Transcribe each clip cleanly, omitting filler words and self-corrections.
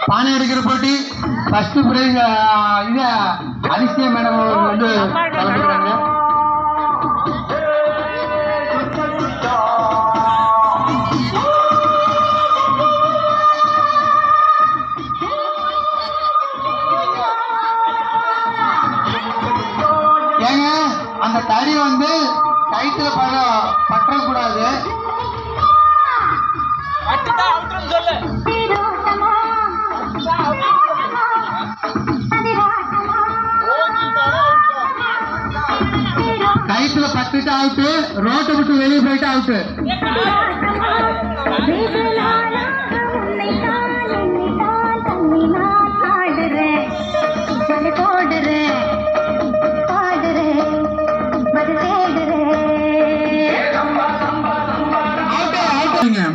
பானை எடுக்கிற போட்டி ஃபர்ஸ்ட் பிரைஸ் இது அதிசய மேடம் வந்து கலந்துக்கிறாங்க. ஏங்க அந்த தறி வந்து கைத்துல பற்றக்கூடாது. கைத்துல பட்டுட்டு அவுட்டு, ரோட்டை விட்டு வெளியே போயிட்டு அவுட்டு.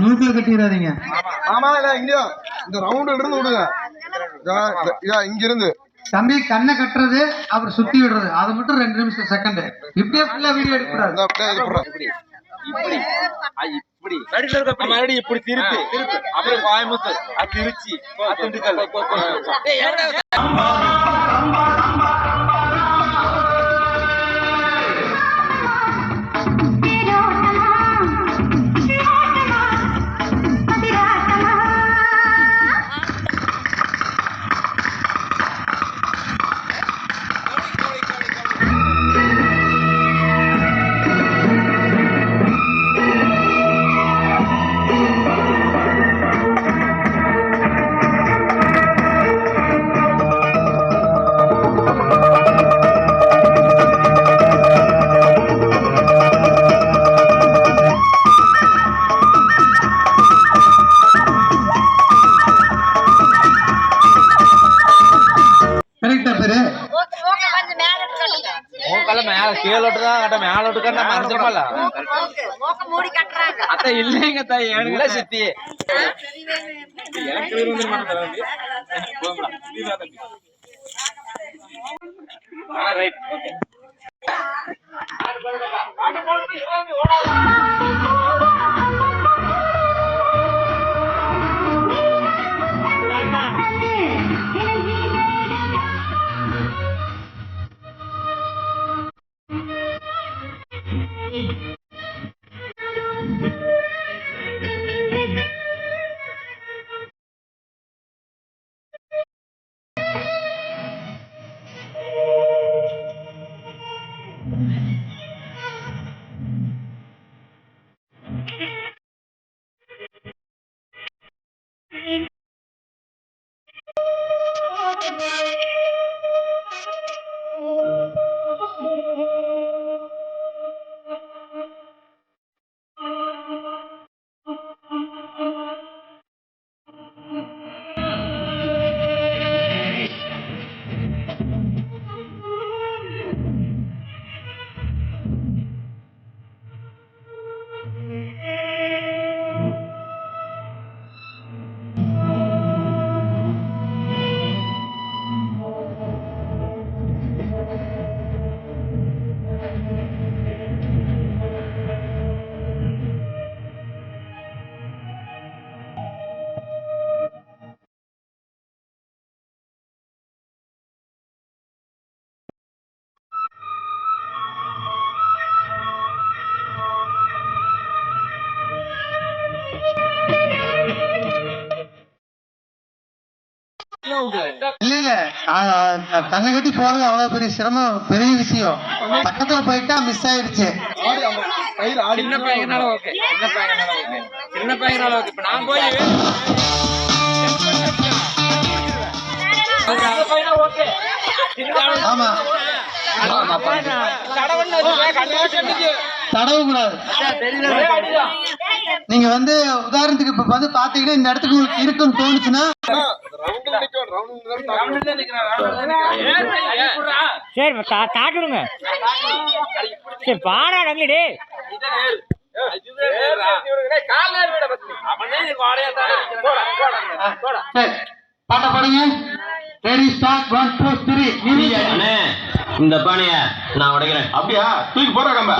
மூக்கில் கட்டிடாதீங்க. ஆமா இங்க இந்த ரவுண்ட் இருந்து விடுங்க. இங்க இருந்து தம்பி கண்ணை கட்டுறது அப்புறம் சுத்தி விடுறது அதை மட்டும் 2 நிமிஷம் செகண்ட். இப்படியே ஃபுல்லா வீடியோ எடுக்கக்கூடாது. இப்படி திருப்பி அப்புறம் கோயம்புத்தூர் திருச்சி திண்டுக்கல். இல்லைங்க சித்தி இல்ல தன்னை கட்டி போறது அவ்வளவு பெரிய சிரமம், பெரிய விஷயம். பக்கத்துல போயிட்டா மிஸ் ஆயிடுச்சு. சின்ன பையனால ஓகே, சின்ன பையனால ஓகே. இப்ப நான் போய் ஆமா தடவு கூடாது. நீங்க வந்து உதாரணத்துக்கு இப்ப வந்து பாத்தீங்கன்னா இந்த இடத்துக்கு இருக்குன்னு தோணுச்சுன்னா சரி காட்டுடுங்க. சரி பாடா டே பாட்ட பாடுங்க. Ready start 1 2 3. அண்ணே இந்த பானைய நான் உடைக்கிறேன். அப்படியா? தூக்கி போற கம்ப.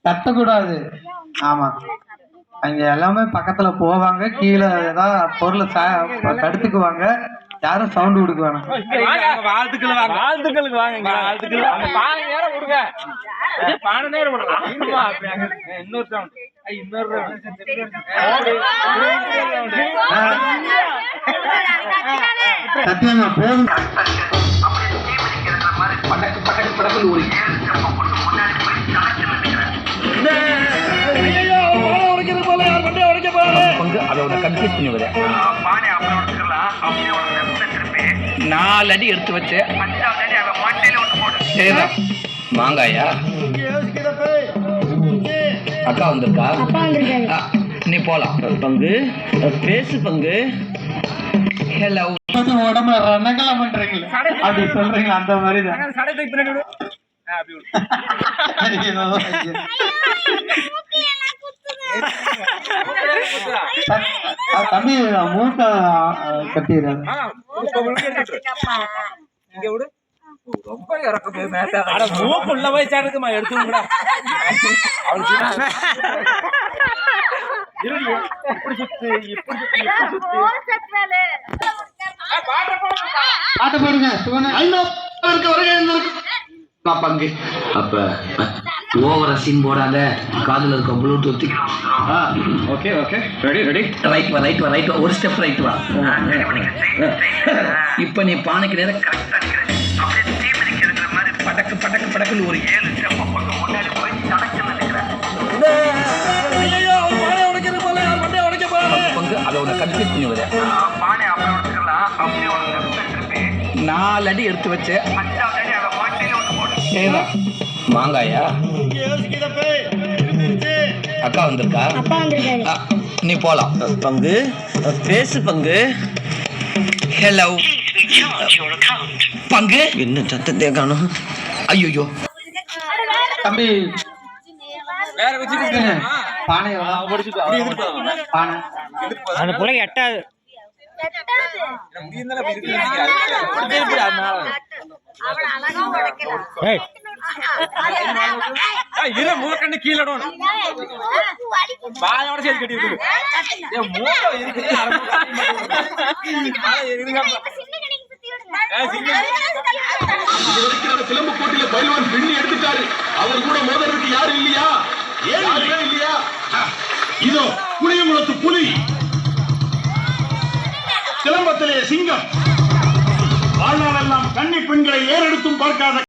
கத்தக்கூடாது. ஆமா, அங்க எல்லாமே பக்கத்துல போவாங்க, கீழே ஏதாவது பொருளை தடுத்துக்குவாங்க, யாரும் சவுண்ட் கொடுக்க வேணாம். வாழ்த்துக்கள் வாங்க, வாழ்த்துக்களுக்கு வாங்க, வாழ்த்துக்கள். அந்த பானை நேரம் கொடுங்க, பானை நேரம் கொடுங்க. இன்னொரு சவுண்ட், இன்னொரு சத்தியமா போதும். அதோட கன்ஃபியூஸ் பண்ணி வர 4 அடி எடுத்து வச்சு மாங்காயா அக்கா வந்திருக்கா? நீ போலாம். பங்கு பேசு பங்கு. ஹலோ, உடம்புல ரணகலம் பண்றீங்களா அப்படி சொல்றீங்களா? அந்த மாதிரி தான். தம்பி மூக்க கட்டிடுறாரு. ரொம்ப இறக்குது மூக்குள்ள போய் சாருக்குமா எடுத்து பாட்டு போடுங்க. பங்கு அப்ப ஓவரா சீன் போடாத, காதுல இருக்க Bluetooth. Okay okay, ready ready. Right வா, ரைட் வா, ரைட் வா, ஒரு ஸ்டெப் ரைட் வா. இப்ப நீ பானைக்கு நேரம் கரெக்டா நிக்கிற. படக்கு படக்கு படக்குன்னு ஒரு 7 ஸ்டெப் பக்கம் முன்னாடி போய் தடக்கல நிக்கிற. பங்கு அதோட கன்ஃபியூஸ் பண்ணி வர. பானை அப்புறம் எடுத்துக்கலாம். அப்படியே ஒரு லெஃப்ட் திருப்பி 4 அடி எடுத்து வச்சு 5வது அடி அத மாட்டில ஒன்னு போடு. மாங்காயா அக்கா வந்திருக்கா? நீ போலாம். பங்கு பேசு பங்கு. ஹலோ பங்கு. என்ன சத்தத்தை காணும்? ஐயோ தம்பி வேற வச்சுட்டு பானை பானை அந்த பிள்ளைங்க எட்டாது. மூக்கண்ணு கீழே வாயோட சேர்த்து கட்டி விட்டு சிலம்பு போட்டியில பயில்வான் பின்னி எடுத்துட்டாரு. அவர் கூட மோதலுக்கு யாரும் இல்லையா? ஏன் இல்லையா? இதோ புளியங்குளத்து புலி, சிலம்பத்திலே சிங்கம், வாழ்நாளெல்லாம் கன்னி பெண்களை ஏறெடுத்தும் பார்க்காத